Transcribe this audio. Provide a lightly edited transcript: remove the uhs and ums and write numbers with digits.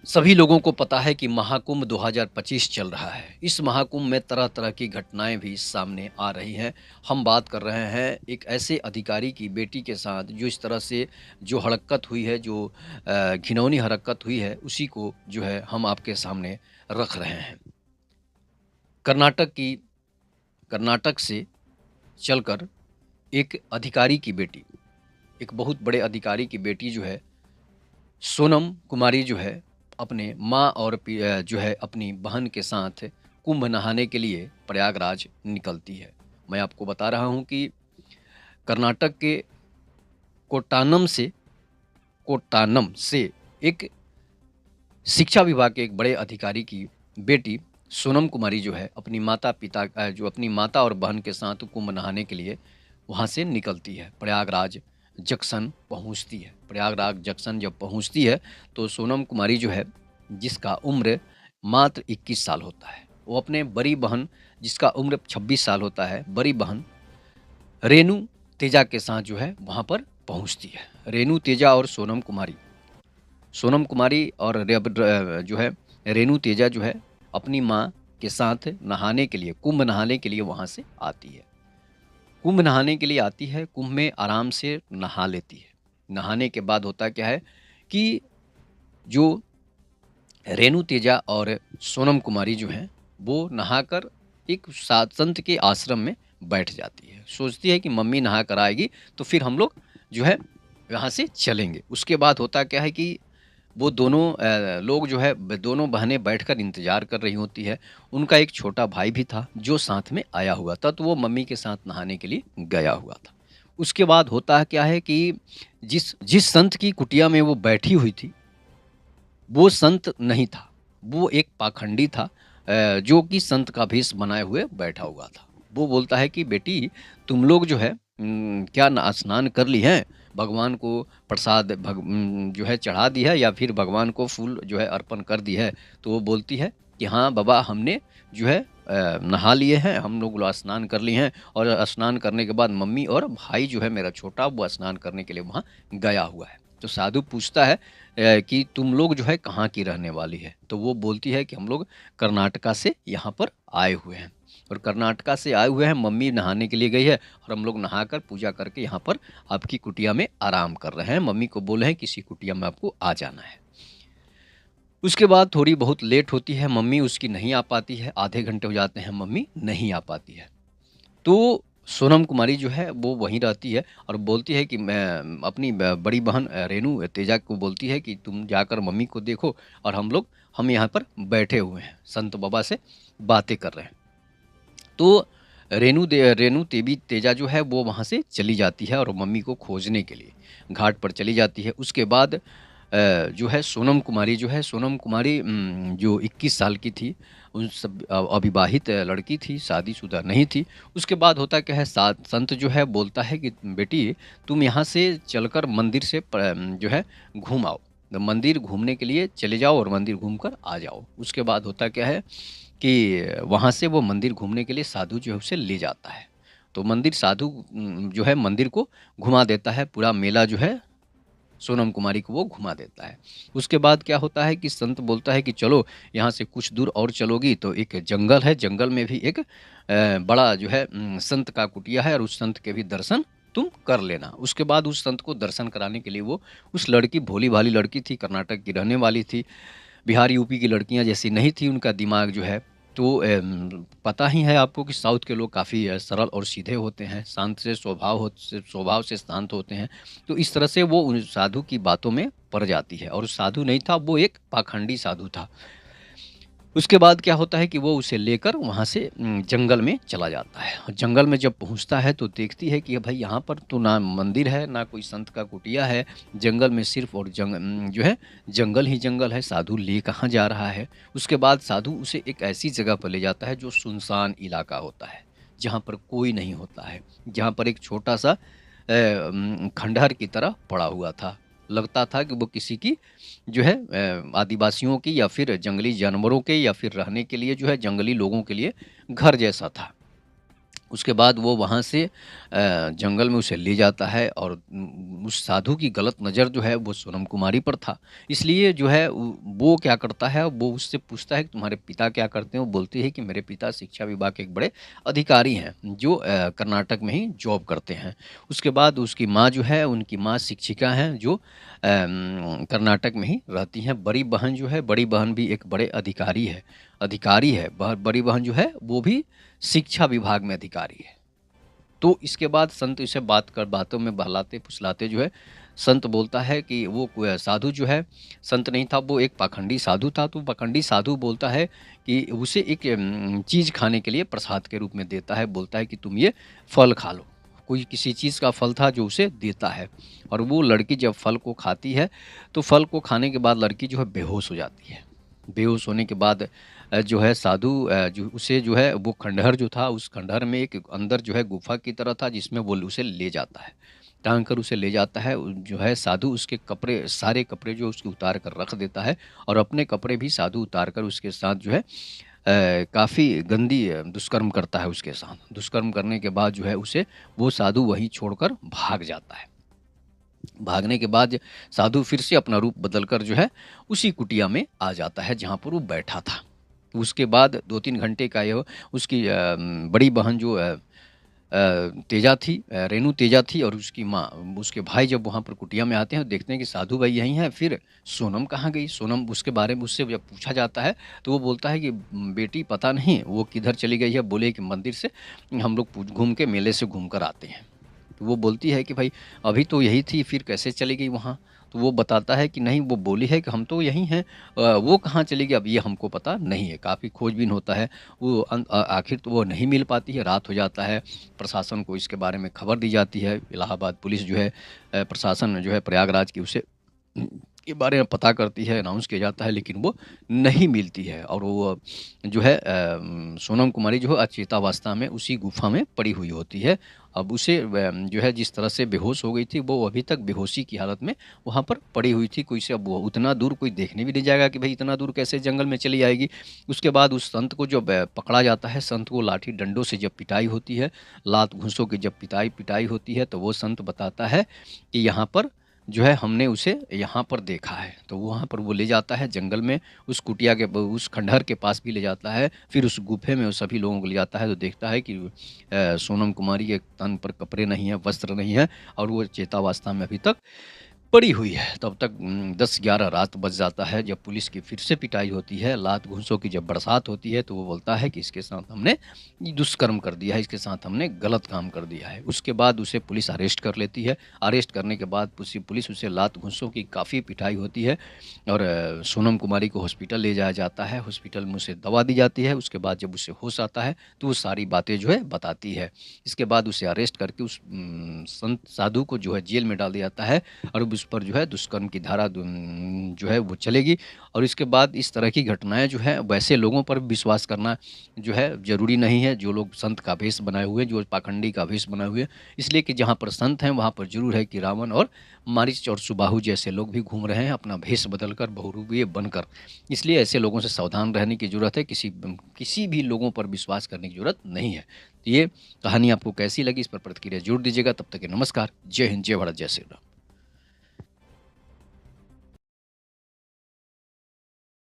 सभी लोगों को पता है कि महाकुंभ 2025 चल रहा है। इस महाकुंभ में तरह-तरह की घटनाएँ भी सामने आ रही हैं। हम बात कर रहे हैं एक ऐसे अधिकारी की बेटी के साथ जो इस तरह से जो हरकत हुई है, जो घिनौनी हरकत हुई है, उसी को जो है हम आपके सामने रख रहे हैं। कर्नाटक की कर्नाटक से चलकर एक अधिकारी की बेटी, एक बहुत बड़े अधिकारी की बेटी जो है सोनम कुमारी जो है अपने माँ और जो है अपनी बहन के साथ कुंभ नहाने के लिए प्रयागराज निकलती है। मैं आपको बता रहा हूँ कि कर्नाटक के कोट्टानम से कोट्टानम से एक शिक्षा विभाग के एक बड़े अधिकारी की बेटी सोनम कुमारी जो है अपनी माता-पिता जो अपनी माता और बहन के साथ कुंभ नहाने के लिए वहाँ से निकलती है, प्रयागराज जंक्शन पहुँचती है। प्रयागराज जंक्शन जब पहुँचती है तो सोनम कुमारी जो है जिसका उम्र मात्र 21 साल होता है, वो अपने बड़ी बहन जिसका उम्र 26 साल होता है, बड़ी बहन रेणु तेजा के साथ जो है वहाँ पर पहुँचती है। रेणु तेजा और सोनम कुमारी और जो है रेणु तेजा जो है अपनी माँ के साथ नहाने के लिए कुंभ नहाने के लिए वहाँ से आती है। कुंभ नहाने के लिए आती है, कुंभ में आराम से नहा लेती है। नहाने के बाद होता क्या है कि जो रेणु तेजा और सोनम कुमारी जो हैं, वो नहाकर एक सात संत के आश्रम में बैठ जाती है। सोचती है कि मम्मी नहा कर आएगी तो फिर हम लोग जो है यहाँ से चलेंगे। उसके बाद होता क्या है कि वो दोनों लोग जो है दोनों बहनें बैठकर इंतज़ार कर रही होती है। उनका एक छोटा भाई भी था जो साथ में आया हुआ था, तो वो मम्मी के साथ नहाने के लिए गया हुआ था। उसके बाद होता क्या है कि जिस जिस संत की कुटिया में वो बैठी हुई थी, वो संत नहीं था। वो एक पाखंडी था जो कि संत का भेष बनाए हुए बैठा हुआ था। वो बोलता है कि बेटी तुम लोग जो है क्या स्नान कर ली हैं? भगवान को प्रसाद जो है चढ़ा दी है या फिर भगवान को फूल जो है अर्पण कर दी है? तो वो बोलती है कि हाँ बाबा हमने जो है नहा लिए हैं, हम लोग स्नान कर लिए हैं और स्नान करने के बाद मम्मी और भाई जो है मेरा छोटा वो स्नान करने के लिए वहाँ गया हुआ है। तो साधु पूछता है कि तुम लोग जो है कहाँ की रहने वाली है? तो वो बोलती है कि हम लोग कर्नाटका से यहाँ पर आए हुए हैं और कर्नाटका से आए हुए हैं, मम्मी नहाने के लिए गई है और हम लोग नहाकर पूजा करके यहाँ पर आपकी कुटिया में आराम कर रहे हैं। मम्मी को बोले हैं किसी कुटिया में आपको आ जाना है। उसके बाद थोड़ी बहुत लेट होती है, मम्मी उसकी नहीं आ पाती है, आधे घंटे हो जाते हैं, मम्मी नहीं आ पाती है। तो सोनम कुमारी जो है वो वहीं रहती है और बोलती है कि मैं अपनी बड़ी बहन रेणु तेजा को बोलती है कि तुम जाकर मम्मी को देखो और हम यहाँ पर बैठे हुए हैं, संत बाबा से बातें कर रहे हैं। तो रेणु देवी तेजा जो है वो वहाँ से चली जाती है और मम्मी को खोजने के लिए घाट पर चली जाती है। उसके बाद जो है सोनम कुमारी जो है सोनम कुमारी जो 21 साल की थी, उन सब अविवाहित लड़की थी, शादीशुदा नहीं थी। उसके बाद होता क्या है संत जो है बोलता है कि बेटी तुम यहाँ से चलकर मंदिर से जो है घूम आओ। तो मंदिर घूमने के लिए चले जाओ और मंदिर घूम कर आ जाओ। उसके बाद होता क्या है कि वहाँ से वो मंदिर घूमने के लिए साधु जो है उसे ले जाता है। तो मंदिर साधु जो है मंदिर को घुमा देता है, पूरा मेला जो है सोनम कुमारी को वो घुमा देता है। उसके बाद क्या होता है कि संत बोलता है कि चलो यहाँ से कुछ दूर और चलोगी तो एक जंगल है, जंगल में भी एक बड़ा जो है संत का कुटिया है और उस संत के भी दर्शन तुम कर लेना। उसके बाद उस संत को दर्शन कराने के लिए वो उस लड़की भोली-भाली लड़की थी, कर्नाटक की रहने वाली थी। बिहार, यूपी की लड़कियाँ जैसी नहीं थी उनका दिमाग जो है। तो पता ही है आपको कि साउथ के लोग काफ़ी सरल और सीधे होते हैं, शांत से स्वभाव से शांत होते हैं। तो इस तरह से वो उन साधु की बातों में पड़ जाती है और साधु नहीं था, वो एक पाखंडी साधु था। उसके बाद क्या होता है कि वो उसे लेकर वहाँ से जंगल में चला जाता है और जंगल में जब पहुँचता है तो देखती है कि भाई यहाँ पर तो ना मंदिर है, ना कोई संत का कुटिया है। जंगल में सिर्फ़ और जो है जंगल ही जंगल है, साधु ले कहाँ जा रहा है। उसके बाद साधु उसे एक ऐसी जगह पर ले जाता है जो सुनसान इलाका होता है, जहाँ पर कोई नहीं होता है, जहाँ पर एक छोटा-सा खंडहर की तरह पड़ा हुआ था। लगता था कि वो किसी की जो है आदिवासियों की या फिर जंगली जानवरों के या फिर रहने के लिए जो है जंगली लोगों के लिए घर जैसा था। उसके बाद वो वहाँ से जंगल में उसे ले जाता है और उस साधु की गलत नज़र जो है वो सोनम कुमारी पर था। इसलिए जो है वो क्या करता है, वो उससे पूछता है कि तुम्हारे पिता क्या करते हैं? वो बोलती है कि मेरे पिता शिक्षा विभाग के एक बड़े अधिकारी हैं जो कर्नाटक में ही जॉब करते हैं। उसके बाद उसकी माँ जो है, उनकी माँ शिक्षिका हैं जो कर्नाटक में ही रहती हैं। बड़ी बहन जो है, बड़ी बहन भी एक बड़े अधिकारी है। बड़ी बहन जो है वो भी शिक्षा विभाग में अधिकारी है। तो इसके बाद संत इसे बातों में बहलाते-फुसलाते जो है, संत बोलता है कि वो साधु जो है, संत नहीं था, वो एक पाखंडी साधु था। तो पाखंडी साधु बोलता है कि उसे एक चीज़ खाने के लिए प्रसाद के रूप में देता है, बोलता है कि तुम ये फल खा लो। कोई किसी चीज़ का फल था जो उसे देता है और वो लड़की जब फल को खाती है, तो फल को खाने के बाद लड़की जो है बेहोश हो जाती है। बेहोश होने के बाद जो है साधु जो उसे जो है वो खंडहर जो था, उस खंडहर में एक अंदर जो है गुफ़ा की तरह था जिसमें वो उसे ले जाता है। टाँग कर उसे ले जाता है, जो है साधु उसके कपड़े, सारे कपड़े जो उसके उतार कर रख देता है और अपने कपड़े भी साधु उतार कर उसके साथ जो है काफ़ी गंदी दुष्कर्म करता है उसके साथ। दुष्कर्म करने के बाद जो है उसे वो साधु वहीं छोड़कर भाग जाता है। भागने के बाद साधु फिर से अपना रूप बदलकर जो है उसी कुटिया में आ जाता है जहाँ पर वो बैठा था। उसके बाद 2-3 घंटे का यह उसकी बड़ी बहन जो तेजा थी, रेणु तेजा थी और उसकी माँ, उसके भाई जब वहाँ पर कुटिया में आते हैं, देखते हैं कि साधु भाई यहीं हैं। फिर सोनम कहाँ गई? सोनम, उसके बारे में उससे जब पूछा जाता है तो वो बोलता है कि बेटी पता नहीं वो किधर चली गई है। बोले कि मंदिर से हम लोग घूम के मेले से घूम कर आते हैं। तो वो बोलती है कि भाई अभी तो यही थी, फिर कैसे चली गई वहाँ? तो वो बताता है कि नहीं, वो बोली है कि हम तो यहीं हैं, वो कहाँ चली गई अब ये हमको पता नहीं है। काफ़ी खोजबीन होता है, वो आखिर तो वो नहीं मिल पाती है, रात हो जाता है। प्रशासन को इसके बारे में खबर दी जाती है। इलाहाबाद पुलिस जो है, प्रशासन जो है प्रयागराज की, उसे के बारे में पता करती है, अनाउंस किया जाता है, लेकिन वो नहीं मिलती है और वो जो है सोनम कुमारी जो है अचेतावस्था में उसी गुफ़ा में पड़ी हुई होती है। अब उसे जो है जिस तरह से बेहोश हो गई थी, वो अभी तक बेहोशी की हालत में वहाँ पर पड़ी हुई थी। कोई से अब वो उतना दूर कोई देखने भी नहीं जाएगा कि भई इतना दूर कैसे जंगल में चली आएगी। उसके बाद उस संत को जब पकड़ा जाता है, संत को लाठी डंडों से जब पिटाई होती है, लात घूँसों की जब पिटाई होती है, तो वो संत बताता है कि यहाँ पर जो है हमने उसे यहाँ पर देखा है। तो वहाँ पर वो ले जाता है जंगल में, उस कुटिया के उस खंडहर के पास भी ले जाता है, फिर उस गुफ़े में वो सभी लोगों को ले जाता है, तो देखता है कि सोनम कुमारी के तन पर कपड़े नहीं हैं, वस्त्र नहीं है और वो चेतावस्था में अभी तक पड़ी हुई है। तब तक 10-11 रात बज जाता है, जब पुलिस की फिर से पिटाई होती है, लात घूँसों की जब बरसात होती है, तो वो बोलता है कि इसके साथ हमने ये दुष्कर्म कर दिया है, इसके साथ हमने गलत काम कर दिया है। उसके बाद उसे पुलिस अरेस्ट कर लेती है। अरेस्ट करने के बाद पुलिस उसे लात घूँसों की काफ़ी पिटाई होती है और सोनम कुमारी को हॉस्पिटल ले जाया जाता है। हॉस्पिटल में उसे दवा दी जाती है। उसके बाद जब उसे होश आता है, तो वो सारी बातें जो है बताती है। इसके बाद उसे अरेस्ट करके उस संत साधु को जो है जेल में डाल दिया जाता है और अब उस पर जो है दुष्कर्म की धारा जो है वो चलेगी। और इसके बाद इस तरह की घटनाएँ जो हैं, वैसे लोगों पर विश्वास करना जो है ज़रूरी नहीं है, जो लोग संत का भेष बनाए हुए हैं, जो पाखंडी का भेष बनाए हुए हैं। इसलिए कि जहाँ पर संत हैं, वहाँ पर ज़रूर है कि रावण और मारीच और सुबाहु जैसे लोग भी घूम रहे हैं अपना भेष बदलकर, बहुरूपिये बनकर। इसलिए ऐसे लोगों से सावधान रहने की ज़रूरत है, किसी भी लोगों पर विश्वास करने की ज़रूरत नहीं है। तो ये कहानी आपको कैसी लगी, इस पर प्रतिक्रिया ज़रूर दीजिएगा। तब तक के नमस्कार। जय हिंद, जय भारत, जय श्री राम।